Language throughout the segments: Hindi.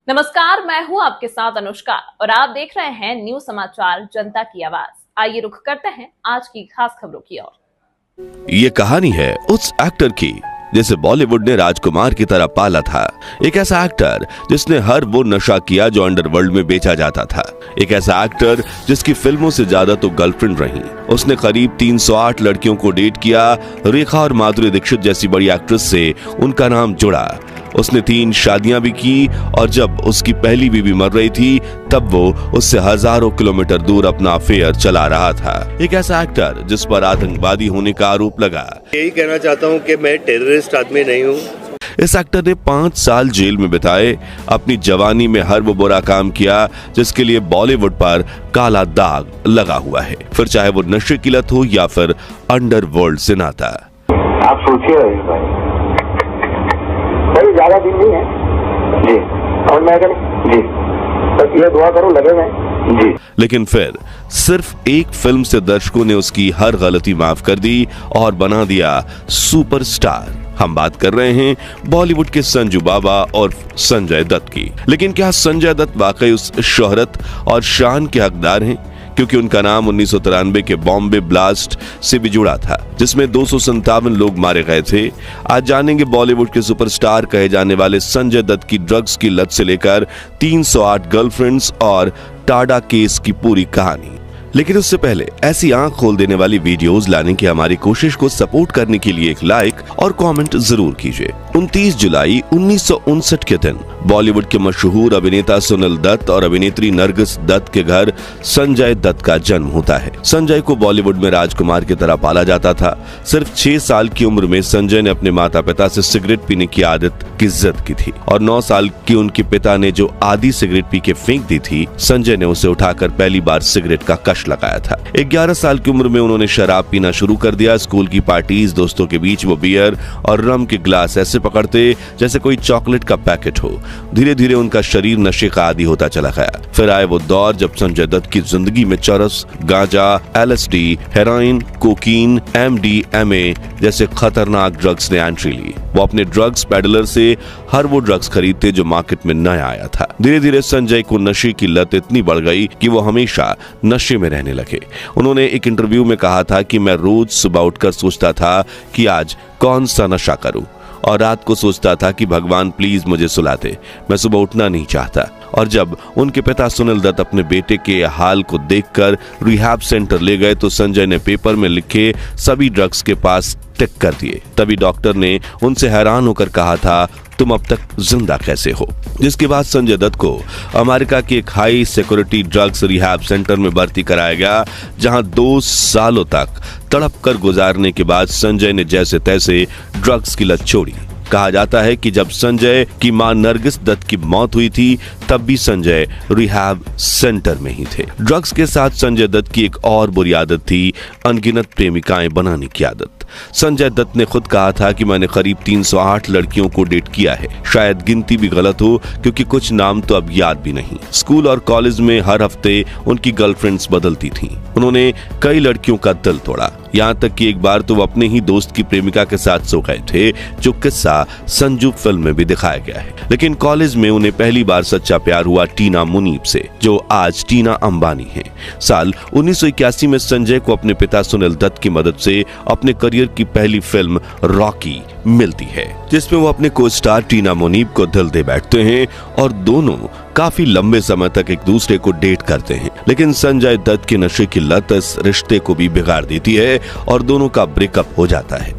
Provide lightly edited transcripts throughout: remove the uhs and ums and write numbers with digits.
नमस्कार, मैं हूं आपके साथ अनुष्का और आप देख रहे हैं न्यूज समाचार जनता की आवाज। आइए रुख करते हैं आज की खास खबरों की ओर। ये कहानी है उस एक्टर की जिसे बॉलीवुड ने राजकुमार की तरह पाला था। एक ऐसा एक्टर जिसने हर वो नशा किया जो अंडरवर्ल्ड में बेचा जाता था। एक ऐसा एक्टर जिसकी फिल्मों से ज्यादा तो गर्लफ्रेंड रही। उसने करीब 308 लड़कियों को डेट किया। रेखा और माधुरी दीक्षित जैसी बड़ी एक्ट्रेस से उनका नाम जुड़ा। उसने 3 शादियां भी की और जब उसकी पहली बीवी मर रही थी तब वो उससे हजारों किलोमीटर दूर अपना अफेयर चला रहा था। एक ऐसा एक्टर जिस पर आतंकवादी होने का आरोप लगा। यही कहना चाहता हूं कि मैं टेररिस्ट आदमी नहीं हूं। इस एक्टर ने 5 साल जेल में बिताए। अपनी जवानी में हर वो बुरा काम किया जिसके लिए बॉलीवुड पर काला दाग लगा हुआ है, फिर चाहे वो नशे की लत हो या फिर अंडरवर्ल्ड से नाता। आप सोचिए भाई, ज्यादा दिन नहीं है जी, और मैं जी बस ये दुआ करो लगे मैं जी। लेकिन फिर सिर्फ एक फिल्म से दर्शकों ने उसकी हर गलती माफ कर दी और बना दिया सुपरस्टार। हम बात कर रहे हैं बॉलीवुड के संजू बाबा और संजय दत्त की। लेकिन क्या संजय दत्त वाकई उस शोहरत और शान के हकदार हैं? क्योंकि उनका नाम 1993 के बॉम्बे ब्लास्ट से भी जुड़ा था जिसमें 257 लोग मारे गए थे। आज जानेंगे बॉलीवुड के सुपरस्टार कहे जाने वाले संजय दत्त की ड्रग्स की लत से लेकर 308 गर्लफ्रेंड्स और टाडा केस की पूरी कहानी। लेकिन उससे पहले ऐसी आंख खोल देने वाली वीडियोस लाने की हमारी कोशिश को सपोर्ट करने के लिए एक लाइक और कमेंट जरूर कीजिए। 29 जुलाई 1959 के दिन बॉलीवुड के मशहूर अभिनेता सुनील दत्त और अभिनेत्री नरगिस दत्त के घर संजय दत्त का जन्म होता है। संजय को बॉलीवुड में राजकुमार की तरह पाला जाता था। सिर्फ 6 साल की उम्र में संजय ने अपने माता पिता से सिगरेट पीने की आदत की जिद की थी और 9 साल की उनके पिता ने जो आधी सिगरेट पी के फेंक दी थी, संजय ने उसे उठाकर पहली बार सिगरेट का कश लगाया था। 11 साल की उम्र में उन्होंने शराब पीना शुरू कर दिया। स्कूल की पार्टीज, दोस्तों के बीच वो बियर और रम के ग्लास ऐसे पकड़ते जैसे कोई चॉकलेट का पैकेट हो। धीरे धीरे उनका शरीर नशे का आदी होता चला गया। फिर आए वो दौर जब संजय दत्त की जिंदगी में चरस, गांजा, LSD, हेरोइन, कोकीन, MDMA जैसे खतरनाक ड्रग्स ने एंट्री ली। वो अपने ड्रग्स पेडलर से हर वो ड्रग्स खरीदते जो मार्केट में नया आया था। धीरे धीरे संजय को नशे की लत इतनी बढ़ गई कि वो हमेशा नशे में रहने लगे। उन्होंने एक इंटरव्यू में कहा था कि मैं रोज सुबह उठकर सोचता था कि आज कौन सा नशा करूं और रात को सोचता था कि भगवान प्लीज मुझे सुला दे, मैं सुबह उठना नहीं चाहता। और जब उनके पिता सुनील दत्त अपने बेटे के हाल को देखकर रिहैब सेंटर ले गए तो संजय ने पेपर में लिखे सभी ड्रग्स के पास टिक कर दिए। तभी डॉक्टर ने उनसे हैरान होकर कहा था, तुम अब तक जिंदा कैसे हो? जिसके बाद संजय दत्त को अमेरिका के एक high security drugs rehab centre में भर्ती कराया गया, जहां 2 सालों तक तड़प कर गुजारने के बाद संजय ने जैसे तैसे ड्रग्स की लत छोड़ी। कहा जाता है कि जब संजय की मां नरगिस दत्त की मौत हुई थी तब भी संजय रिहैब सेंटर में ही थे। ड्रग्स के साथ संजय दत्त की एक और बुरी आदत थी, अनगिनत प्रेमिकाएं बनाने की आदत। संजय दत्त ने खुद कहा था कि मैंने करीब 308 लड़कियों को डेट किया है। शायद गिनती भी गलत हो क्योंकि कुछ नाम तो अब याद भी नहीं। स्कूल और कॉलेज में हर हफ्ते उनकी गर्लफ्रेंड्स बदलती थीं। उन्होंने कई लड़कियों का दिल तोड़ा, यहाँ तक कि एक बार तो वो अपने ही दोस्त की प्रेमिका के साथ सो गए थे, जो किस्सा संजू फिल्म में भी दिखाया गया है। लेकिन कॉलेज में उन्हें पहली बार सच्चा प्यार हुआ टीना मुनीब से, जो आज टीना अंबानी है। साल 1981 में संजय को अपने पिता सुनील दत्त की मदद से अपने करियर की पहली फिल्म रॉकी मिलती है, जिसमें वो अपने को स्टार टीना मुनीब को दिल दे बैठते हैं और दोनों काफी लंबे समय तक एक दूसरे को डेट करते हैं। लेकिन संजय दत्त के नशे की लत इस रिश्ते को भी बिगाड़ देती है और दोनों का ब्रेकअप हो जाता है।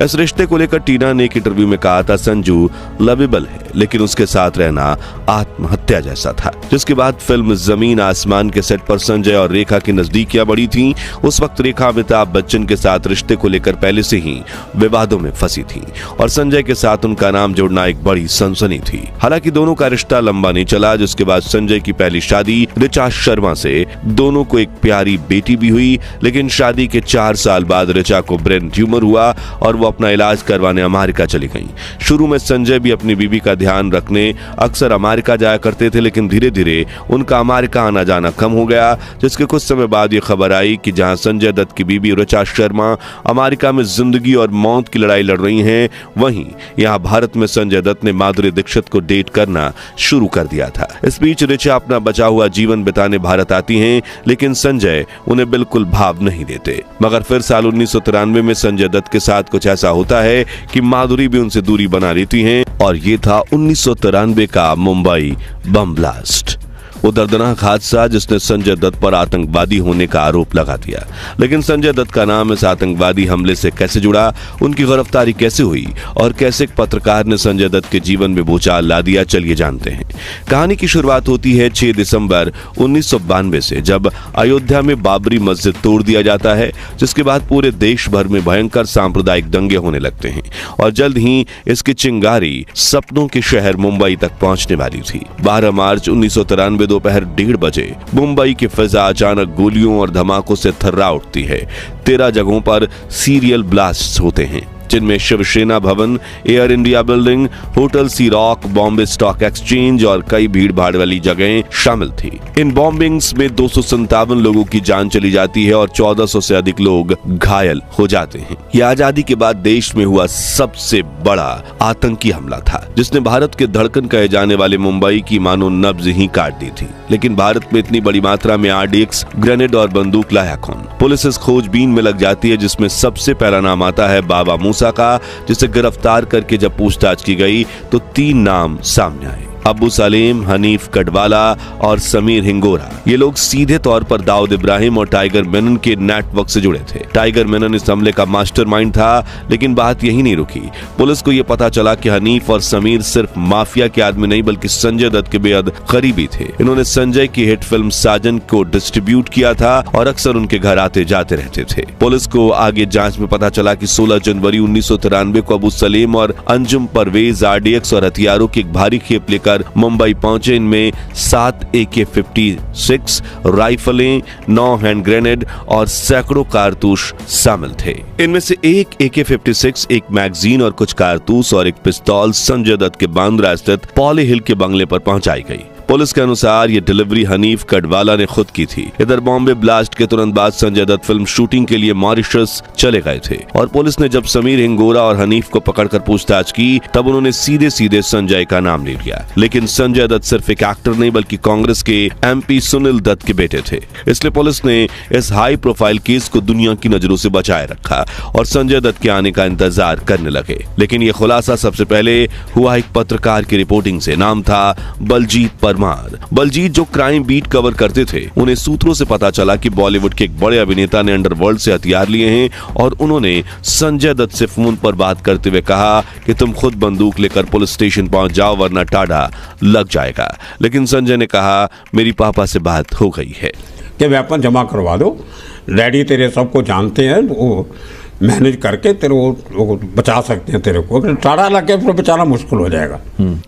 इस रिश्ते को लेकर टीना ने एक इंटरव्यू में कहा था, संजू लवेबल है लेकिन उसके साथ रहना आत्महत्या जैसा था। जिसके बाद फिल्म जमीन आसमान के सेट पर संजय और रेखा की नजदीकियां बढ़ी थीं। उस वक्त रेखा अमिताभ बच्चन के साथ रिश्ते को लेकर पहले से ही विवादों में फंसी थी और संजय के साथ उनका नाम जोड़ना एक बड़ी सनसनी थी। हालांकि दोनों का रिश्ता लंबा नहीं चला। जिसके बाद संजय की पहली शादी ऋचा शर्मा से दोनों को एक प्यारी बेटी भी हुई। लेकिन शादी के 4 साल बाद ऋचा को ब्रेन ट्यूमर हुआ और और वो अपना इलाज करवाने अमेरिका चली गईं। शुरू में संजय भी अपनी बीवी का ध्यान रखने अक्सर अमेरिका जाया करते थे, लेकिन धीरे धीरे उनका अमेरिका आना जाना कम हो गया, जिसके कुछ समय बाद ये खबर आई कि जहां संजय दत्त की बीवी ऋचा शर्मा अमेरिका में जिंदगी और मौत की लड़ाई लड़ रही हैं, वहीं यहां भारत में संजय दत्त ने माधुरी दीक्षित को डेट करना शुरू कर दिया था। इस बीच ऋचा अपना बचा हुआ जीवन बिताने भारत आती हैं, लेकिन संजय उन्हें बिल्कुल भाव नहीं देते। मगर फिर साल 1993 में संजय दत्त के साथ कुछ ऐसा होता है कि माधुरी भी उनसे दूरी बना लेती हैं, और ये था 1993 का मुंबई बम ब्लास्ट, वो दर्दनाक हादसा जिसने संजय दत्त पर आतंकवादी होने का आरोप लगा दिया। लेकिन संजय दत्त का नाम इस आतंकवादी हमले से कैसे जुड़ा, उनकी गिरफ्तारी कैसे हुई और कैसे एक पत्रकार ने संजय दत्त के जीवन में भूचाल ला दिया, चलिए जानते हैं। कहानी की शुरुआत होती है 6 दिसंबर 1992 से, जब अयोध्या में बाबरी मस्जिद तोड़ दिया जाता है, जिसके बाद पूरे देश भर में भयंकर सांप्रदायिक दंगे होने लगते हैं और जल्द ही इसकी चिंगारी सपनों के शहर मुंबई तक पहुंचने वाली थी। 12 मार्च 1993 दोपहर 1:30 बजे मुंबई की फिजा अचानक गोलियों और धमाकों से थर्रा उठती है। 13 जगहों पर सीरियल ब्लास्ट होते हैं, जिनमें शिवसेना भवन, एयर इंडिया बिल्डिंग, होटल सी रॉक, बॉम्बे स्टॉक एक्सचेंज और कई भीड़ भाड़ वाली जगहें शामिल थी। इन बॉम्बिंग्स में 257 लोगों की जान चली जाती है और 1400 से अधिक लोग घायल हो जाते हैं। यह आजादी के बाद देश में हुआ सबसे बड़ा आतंकी हमला था, जिसने भारत के धड़कन कहे जाने वाले मुंबई की मानो नब्ज ही काट दी थी। लेकिन भारत में इतनी बड़ी मात्रा में RDX, ग्रेनेड और बंदूक लाया कौन? पुलिस इस खोजबीन में लग जाती है, जिसमें सबसे पहला नाम आता है बाबा मूसा का, जिसे गिरफ्तार करके जब पूछताछ की गई तो 3 नाम सामने आए: अबू सलीम, हनीफ कटवाला और समीर हिंगोरा। ये लोग सीधे तौर पर दाऊद इब्राहिम और टाइगर मेनन के नेटवर्क से जुड़े थे। टाइगर मेनन इस हमले का मास्टरमाइंड था, लेकिन बात यही नहीं रुकी। पुलिस को यह पता चला कि हनीफ और समीर सिर्फ माफिया के आदमी नहीं, बल्कि संजय दत्त के बेहद करीबी थे। इन्होंने संजय की हिट फिल्म साजन को डिस्ट्रीब्यूट किया था और अक्सर उनके घर आते जाते रहते थे। पुलिस को आगे जांच में पता चला कि 16 जनवरी 1993 को अबू सलीम और अंजुम परवेज RDX और हथियारों की एक भारी खेप लेकर मुंबई पहुंचे। इनमें 7 AK-56 राइफलें, 9 हैंड ग्रेनेड और सैकड़ों कारतूस शामिल थे। इनमें से एक AK-56, एक मैगजीन और कुछ कारतूस और एक पिस्तौल संजय दत्त के बांद्रा स्थित पॉली हिल के बंगले पर पहुंचाई गई। पुलिस के अनुसार ये डिलीवरी हनीफ कटवाला ने खुद की थी। इधर बॉम्बे ब्लास्ट के तुरंत बाद संजय दत्त फिल्म शूटिंग के लिए मॉरिशस चले गए थे और पुलिस ने जब समीर हिंगोरा और हनीफ को पकड़कर पूछताछ की, तब उन्होंने सीधे सीधे संजय का नाम ले लिया। लेकिन संजय दत्त सिर्फ एक एक्टर नहीं, बल्कि कांग्रेस के MP सुनील दत्त के बेटे थे। इसलिए पुलिस ने इस हाई प्रोफाइल केस को दुनिया की नजरों से बचाए रखा और संजय दत्त के आने का इंतजार करने लगे। लेकिन ये खुलासा सबसे पहले हुआ एक पत्रकार की रिपोर्टिंग से। नाम था बलजीत। बलजीत जो क्राइम बीट कवर करते थे, उन्हें सूत्रों से पता चला कि बॉलीवुड के एक बड़े अभिनेता ने अंडरवर्ल्ड से हथियार लिए हैं और उन्होंने संजय दत्त से फोन पर बात करते हुए कहा कि तुम खुद बंदूक लेकर पुलिस स्टेशन पहुंच जाओ, वरना टाड़ा लग जाएगा। लेकिन संजय ने कहा, मेरी पापा से बात हो गई है कि वेपन जमा करवा दो, डैडी तेरे सबको जानते हैं, वो मैनेज करके तेरे वो बचा सकते हैं तेरे को। टाड़ा लग के बचाना मुश्किल हो जाएगा।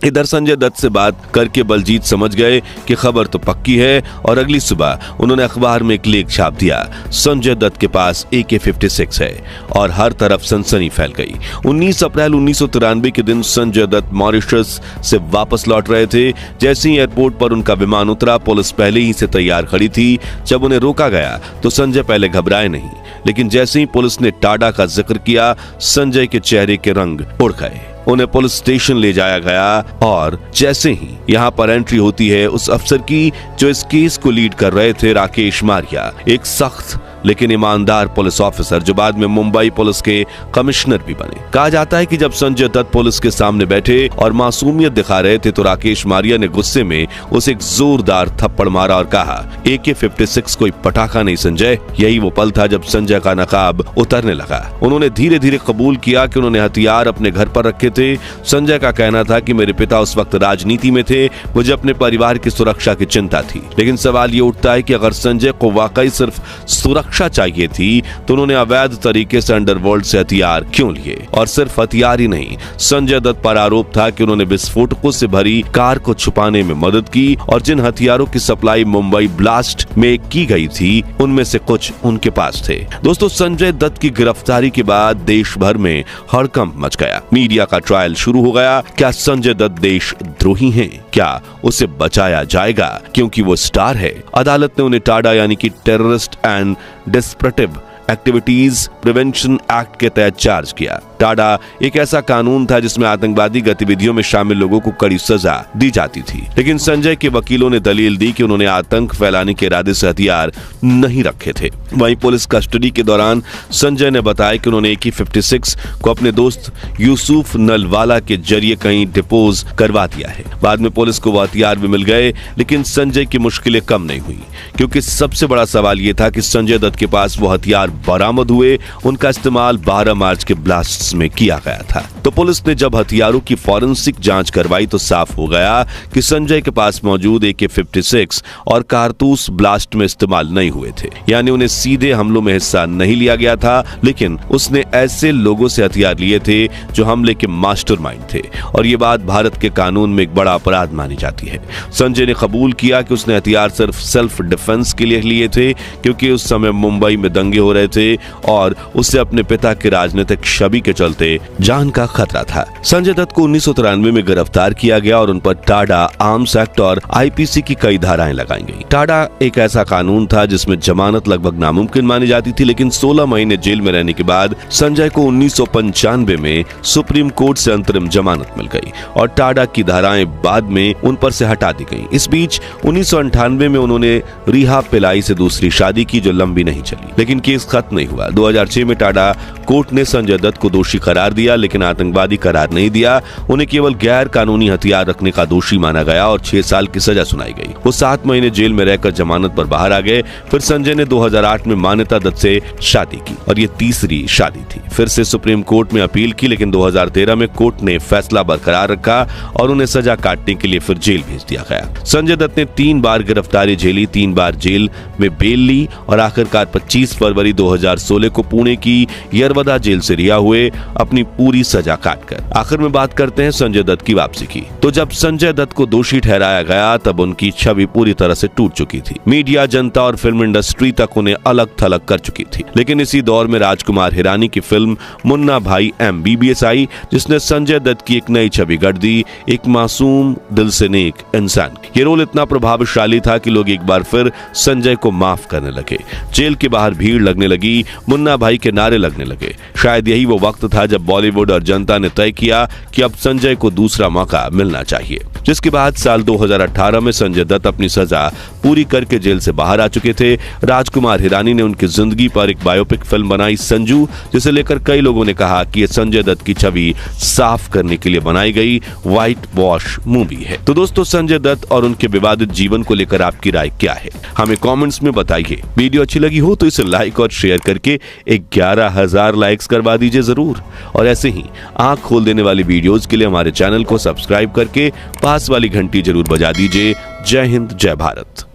इधर संजय दत्त से बात करके बलजीत समझ गए कि खबर तो पक्की है और अगली सुबह उन्होंने अखबार में एक लेख छाप दिया, संजय दत्त के पास AK-56 है, और हर तरफ सनसनी फैल गई। 19 अप्रैल 1993 के दिन संजय दत्त मॉरिशस से वापस लौट रहे थे। जैसे ही एयरपोर्ट पर उनका विमान उतरा, पुलिस पहले ही से तैयार खड़ी थी। जब उन्हें रोका गया तो संजय पहले घबराए नहीं, लेकिन जैसे ही पुलिस ने टाड़ा का जिक्र किया, संजय के चेहरे के रंग उड़ गए। उन्हें पुलिस स्टेशन ले जाया गया और जैसे ही यहाँ पर एंट्री होती है उस अफसर की जो इस केस को लीड कर रहे थे, राकेश मारिया, एक सख्त लेकिन ईमानदार पुलिस ऑफिसर जो बाद में मुंबई पुलिस के कमिश्नर भी बने। कहा जाता है कि जब संजय दत्त पुलिस के सामने बैठे और मासूमियत दिखा रहे थे तो राकेश मारिया ने गुस्से में उसे एक जोरदार थप्पड़ मारा और कहा, AK-56 कोई पटाखा नहीं संजय। यही वो पल था जब संजय का नकाब उतरने लगा। उन्होंने धीरे धीरे कबूल किया कि उन्होंने हथियार अपने घर पर रखे थे। संजय का कहना था कि मेरे पिता उस वक्त राजनीति में थे, मुझे अपने परिवार की सुरक्षा की चिंता थी। लेकिन सवाल ये उठता है कि अगर संजय को वाकई सिर्फ सुरक्षा सुरक्षा चाहिए थी तो उन्होंने अवैध तरीके से अंडरवर्ल्ड से हथियार क्यों लिए? और सिर्फ हथियार ही नहीं, संजय दत्त पर आरोप था कि उन्होंने विस्फोटकों से भरी कार को छुपाने में मदद की और जिन हथियारों की सप्लाई मुंबई ब्लास्ट में की गई थी उनमें से कुछ उनके पास थे। दोस्तों, संजय दत्त की गिरफ्तारी के बाद देश भर में हड़कंप मच गया। मीडिया का ट्रायल शुरू हो गया। क्या संजय दत्त देशद्रोही हैं? क्या उसे बचाया जाएगा क्योंकि वो स्टार है? अदालत ने उन्हें टाडा यानी कि terrorist and disruptive activities prevention act के तहत चार्ज किया। टाडा एक ऐसा कानून था जिसमें आतंकवादी गतिविधियों में शामिल लोगों को कड़ी सजा दी जाती थी, लेकिन संजय के वकीलों ने दलील दी कि उन्होंने आतंक फैलाने के इरादे से हथियार नहीं रखे थे। वहीं पुलिस कस्टडी के दौरान संजय ने बताया कि उन्होंने AK-56 को अपने दोस्त यूसुफ नलवाला के जरिए कहीं डिपोज करवा दिया है। बाद में पुलिस को वो हथियार भी मिल गए, लेकिन संजय की मुश्किलें कम नहीं हुई, क्योंकि सबसे बड़ा सवाल ये था कि संजय दत्त के पास वो हथियार बरामद हुए, उनका इस्तेमाल 12 मार्च के ब्लास्ट में किया गया था। तो पुलिस ने जब हथियारों की फॉरेंसिक जांच करवाई तो साफ हो गया कि संजय के पास मौजूद AK-56 और कारतूस ब्लास्ट में इस्तेमाल नहीं हुए थे, यानी उन्हें सीधे हमलों में हिस्सा नहीं लिया गया था, लेकिन उसने ऐसे लोगों से हथियार लिए थे जो हमले के मास्टरमाइंड थे, और ये बात भारत के कानून में एक बड़ा अपराध मानी जाती है। संजय ने कबूल किया कि उसने हथियार सिर्फ सेल्फ डिफेंस के लिए लिए थे, क्योंकि उस समय मुंबई में दंगे हो रहे थे और उससे अपने पिता के राजनीतिक छवि के चलते जान का खतरा था। संजय दत्त को 1993 में गिरफ्तार किया गया और उन पर टाडा आर्म्स एक्ट और IPC की कई धाराएं लगाई गई। टाडा एक ऐसा कानून था जिसमें जमानत लगभग नामुमकिन मानी जाती थी, लेकिन 16 महीने जेल में रहने के बाद संजय को 1995 में सुप्रीम कोर्ट से अंतरिम जमानत मिल गई और टाडा की धाराएं बाद में उन पर से हटा दी गई। इस बीच 1998 में उन्होंने रिहा पिलाई से दूसरी शादी की, जो लंबी नहीं चली, लेकिन केस खत्म नहीं हुआ। 2006 में टाडा कोर्ट ने संजय दत्त को दोषी करार दिया, लेकिन आतंकवादी करार नहीं दिया। उन्हें केवल गैर कानूनी हथियार रखने का दोषी माना गया और 6 साल की सजा सुनाई गई। वो 7 महीने जेल में रहकर जमानत पर बाहर आ गए। फिर संजय ने 2008 में मान्यता दत्त से शादी की और ये तीसरी शादी थी। फिर से सुप्रीम कोर्ट में अपील की, लेकिन 2013 में कोर्ट ने फैसला बरकरार रखा और उन्हें सजा काटने के लिए फिर जेल भेज दिया गया। संजय दत्त ने 3 बार गिरफ्तारी झेली, 3 बार जेल में बेल ली और आखिरकार 25 फरवरी 2016 को पुणे की यरवदा जेल से रिहा हुए, अपनी पूरी सजा काटकर। आखिर में बात करते हैं संजय दत्त की वापसी की। तो जब संजय दत्त को दोषी ठहराया गया तब उनकी छवि पूरी तरह से टूट चुकी थी। मीडिया, जनता और फिल्म इंडस्ट्री तक उन्हें अलग थलग कर चुकी थी। लेकिन इसी दौर में राजकुमार हिरानी की फिल्म मुन्ना भाई MBBS आई, जिसने संजय दत्त की एक नई छवि गढ़ दी, एक मासूम दिल से नेक इंसान। ये रोल इतना प्रभावशाली था कि लोग एक बार फिर संजय को माफ करने लगे। जेल के बाहर भीड़ लगने लगी, मुन्ना भाई के नारे लगने लगे। शायद यही वो वक्त था जब बॉलीवुड और जनता ने तय किया कि अब संजय को दूसरा मौका मिलना चाहिए, जिसके बाद साल 2018 में संजय दत्त अपनी सजा पूरी करके जेल से बाहर आ चुके थे। राजकुमार हिरानी ने उनकी जिंदगी पर एक बायोपिक फिल्म बनाई संजू, जिसे लेकर कई लोगों ने कहा कि यह संजय दत्त की छवि साफ करने के लिए बनाई गई व्हाइट वॉश मूवी है। तो दोस्तों, संजय दत्त और उनके विवादित जीवन को लेकर आपकी राय क्या है, हमें कमेंट्स में बताइए। वीडियो अच्छी लगी हो तो इसे लाइक और शेयर करके 11,000 लाइक्स करवा दीजिए जरूर। और ऐसे ही आंख खोल देने वाली वीडियोस के लिए हमारे चैनल को सब्सक्राइब करके पास वाली घंटी जरूर बजा दीजिए। जय हिंद, जय भारत।